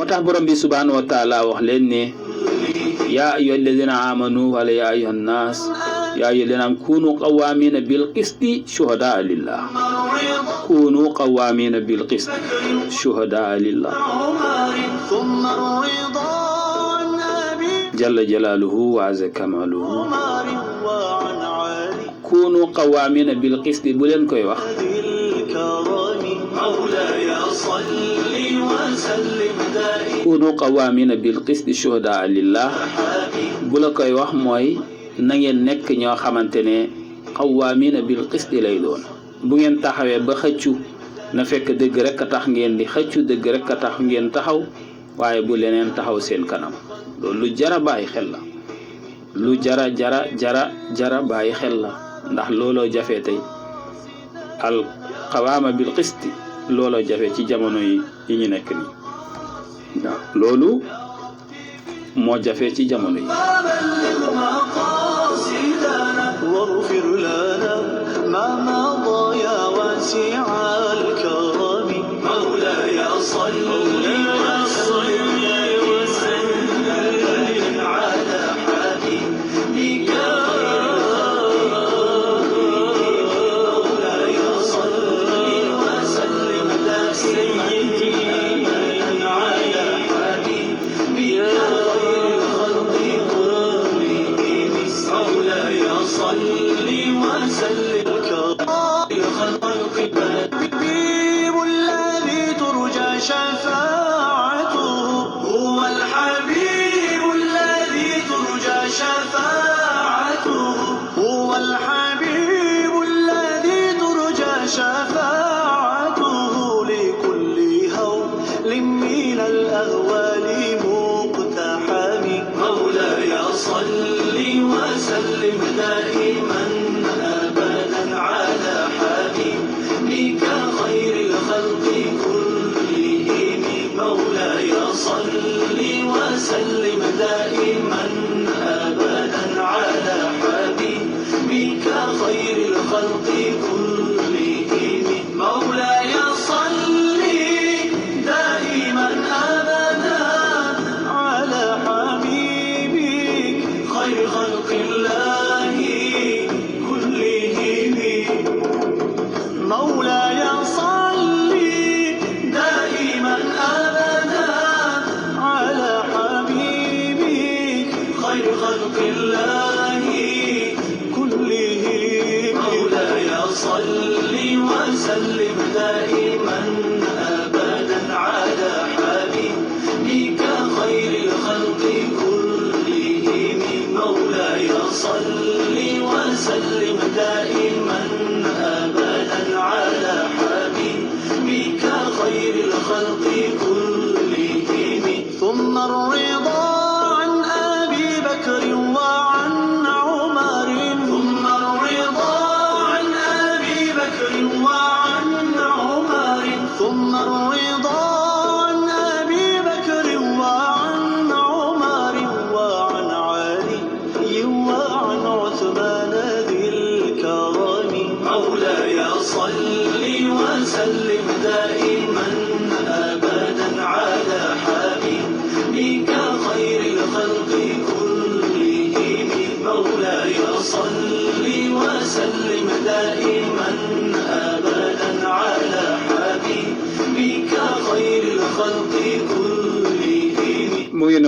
motax borom bi subhanahu wa ta'ala wax len ne ya ayyuhalladhina amanu wa ya ayyuhan nas ya ayyuhalladhina kunu qawamina bil qisti shuhada lillah kunu qawamina bil qisti shuhada lillah jalla jalaluhu wa azza kamaluhu kunu qawamina bil qisti bu len koy wax kunu qawamina bil qisti shuhada lillah bu la koy wax moy na ngeen nek ño xamantene qawamina bil qisti lay doon bu ngeen taxawé ba xëccu na fekk deug rek tax ngeen di xëccu deug rek tax ngeen taxaw waye bu leneen taxaw seen kanam lu jara bàyyi xel la lu jara bàyyi xel la ndax looloo jafe tey al qawama bil qisti looloo jafe ci jamono yi ñu nekk ni loolu moo jafe ci jamono yi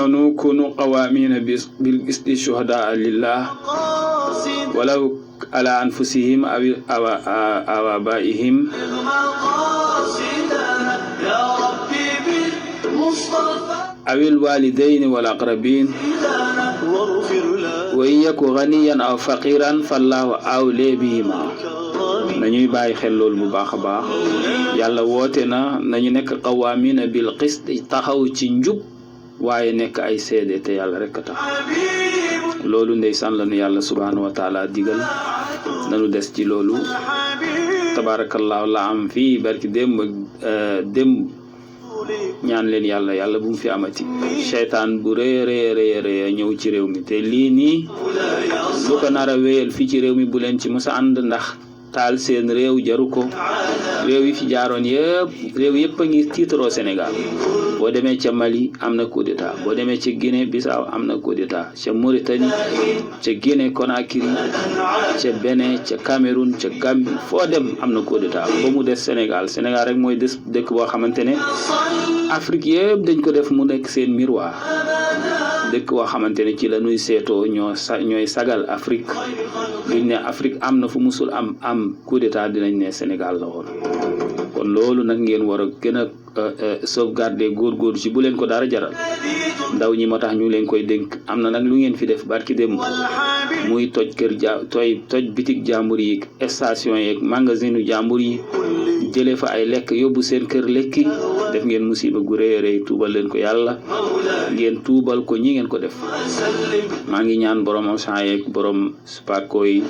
نونو كونوا قوامين بالقسط شهداء لله ولو على أنفسهم أو آبائهم أو الوالدين والأقربين وإن يكن غنيا أو فقيرا فالله أولى بهما nañuy bàyyi xel lool bu baax a baax yàlla woote na nañu nekk qawaamina bil qist taxaw ci njub waaye nekk ay seede te yàlla rek tax loolu ndeysaan la nu yàlla subhanahu wa ta'ala digal nanu des ci loolu tabarakallahu la am fii barki démb ñaan leen yàlla bu mu fi amati shaytaan bu rëy ñëw ci réew mi te lii nii lu ko nar a wéyal fii ci réew mi bu leen ci mësa ànd ndax taal seen réew jaru ko réew yi fi jaaroon yëpp a ngi tiitaroo Sénégal boo demee ca Mali am na coup d'état boo demee ca Guinée Bissau am na coup d'état ca Mauritanie ca Guinée Conakry ca Bénin ca Cameroun ca Gambie foo dem am na coup d'état ba mu des Sénégal rek mooy des dëkk boo xamante ne Afrique yëpp dañ ko def mu nekk seen miroir dëkk boo xamante ne ci la ñuy seetoo ñooy sagal Afrique duñ ne Afrique am na fu musul am coup d'état dinañ ne Sénégal la woon kon loolu nag ngeen war a gën a sauvegarder góorgóorlu ci bu leen ko dara jaral ndaw ñi moo tax ñu leen koy dénk am na nag lu ngeen fi def barki dem muy toj toj bitig jàmbur yi station yeeg magasinu jàmbur yi jëlee fa ay lekk yóbbu seen kër lekki def ngeen musiba gu rëy a rëy tuubal leen ko yàlla ngeen tuubal ko ñi ngeen ko def maa ngi ñaan borom Auchan yeeg borom Supaco yi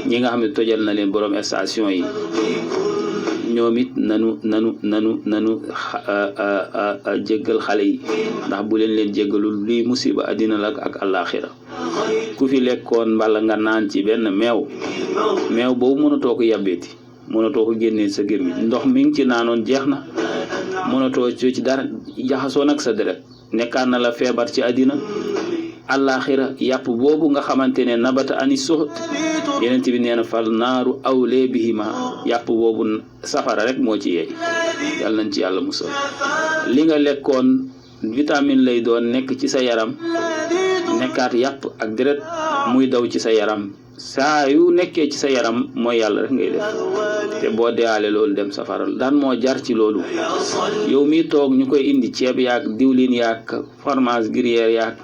ñi nga xam ne tojal na leen borom station yi ñoom it nanu jéggal xale yi ndax bu leen jéggalul luy musiba àddina la ak àllaaxira ku fi lekkoon mbala nga naan ci benn meew boobu mënatoo ko yàbbeeti mënatoo ko génnee sa gémmiñ ndox mi ngi ci naanoon jeex na mënatoo ci dara jaxasoo nag sa deret nekkaan na la feebar ci àddina àllaaxira yàpp boobu nga xamante ne nabata ani suxut yeneen bi nee na fal naaru awlee bihima yàpp boobu safara rek moo ci yeey yàlla nañ ci yàlla musal li nga lekkoon vitamine lay doon nekk ci sa yaram nekkaat yàpp ak deret muy daw ci sa yaram saa yu nekkee ci sa yaram mooy yàlla rek ngay def te boo deewaale loolu dem safara daan moo jar ci loolu yow mi toog ñu koy indi ceeb yaak diwlin yaak fromage gruyère yaak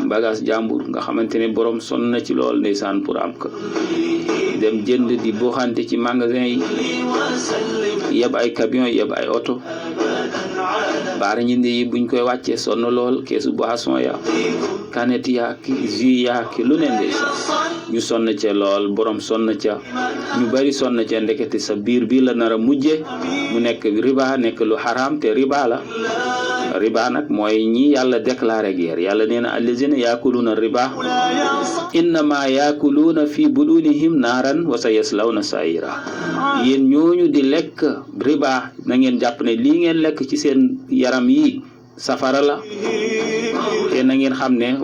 bagage jàmbur nga xamante ne borom sonn na ci lool ndeysaan pour am ko dem jënd di buuxante ci magasin yi yeb ay camion yeb ay oto baara ñindi yi buñ koy wàccee sonn lool keesu boisson ya canette yaak jus yaak lu ne ndeysaan ñu sonn ca lool borom sonn ca ñu bari sonn ca ndekete sa biir bi la nar a mujje mu nekk riba nekk lu haram te riba la riba nag mooy ñi yàlla déclaré guerre yàlla nee na allazina yaakuluuna riba innama yaakuluuna fi budunihim naaran wa sayaslawna saira yéen ñooñu di lekk riba na ngeen jàpp ne lii ngeen lekk ci seen yaram yi safara la te na ngeen xam ne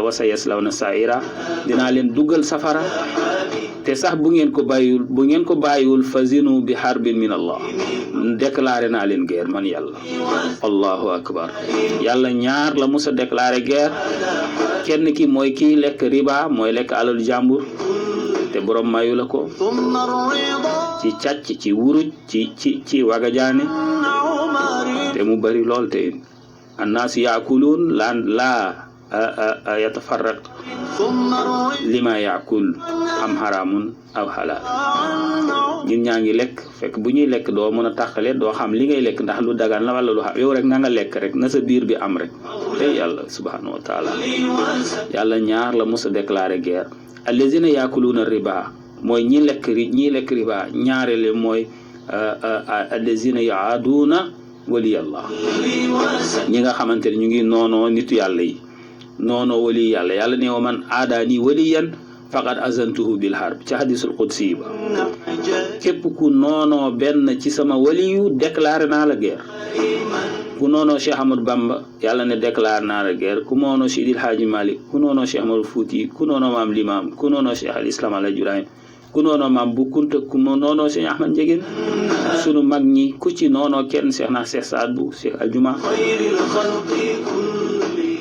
wa sayaslawna saira dinaa leen duggal safara te sax bu ngeen ko bàyyiwul fazinu bi harbin min Allah déclaré naa leen guerre man yàlla allahu akbar yàlla ñaar la musa déclaré guerre kenn ki mooy kii lekk riba mooy lekk alalu jàmbur te borom mayu la ko ci càcc ci wuruj ci wagajaane te mu bari lool te annaas yaakuluun la yatafarraq lima yaakul am haramun aw halal ñun ñaa ngi lekk fekk bu ñuy lekk doo mën a tàqale doo xam li ngay lekk ndax lu dagan la wala lu xam yow rek na nga lekk rek na sa biir bi am rek te yàlla subhanahu wa taala yàlla ñaar la mos a déclaré guerre allazina yaakuluuna riba mooy ñi lekk riba ñaarele mooy allazina yaaduuna waliyallah ñi nga xamante ne ñu ngi noonoo nitu yàlla yi noonoo wali yàlla yàlla ne wa man aadaani waliyan faqad azantuhu bil harb ci hadisul qudsi ba képp ku noonoo benn ci sama waliyu déclaré naa la guerre ku noonoo Cheikh Ahmadou Bamba yàlla ne déclaré naa la guerre ku noonoo Seydil Hadji Malick ku noonoo Cheikh Ahmadou Fouti ku noonoo maam Limam ku noonoo Cheikh al Islam Alhaji Ibrahim ku noonoo maam Bu Kunta ku noonoo Cheikh Ahmad Ndiéguène sunu mag ñi ku ci noonoo kenn Cheikh na Cheikh Saad Bou Cheikh Aljuma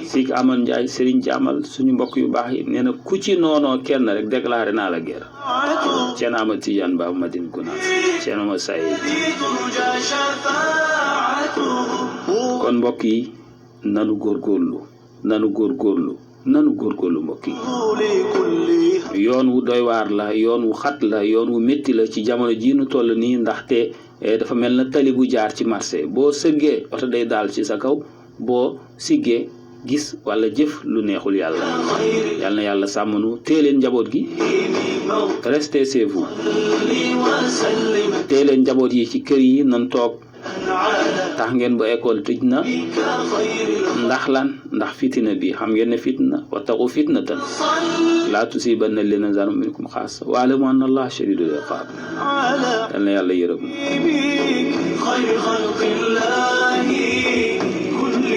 Sik Aman Ndiaye Serigne Jamal suñu mbokk yu baax yi nee na ku ci noonoo kenn rek déclaré naa la guerre Ceerno Ahmad Tidiane Ba Madina Gounass Ceerno ma Sayid kon mbokk yi nanu góorgóorlu mbokk yi yoon wu doy waar la yoon wu xat la yoon wu métti la ci jamono ji nu toll nii ndaxte dafa mel na tali bu jaar ci marché boo sëggee oto day daal ci sa kaw boo siggee gis wala jëf lu neexul yàlla na yàlla sàmmanu teeleen njaboot gi restez chez vous teeleen njaboot yi ci kër yi nan toog tax ngeen ba école tëj na ndax lan ndax fitina bi xam ngeen ne fitna wattaqu fitnatan laa tusibanna alladhina zalamu minkum xaassa wa'lamu anna allaha shadidul iqaab yal na yàlla yërëm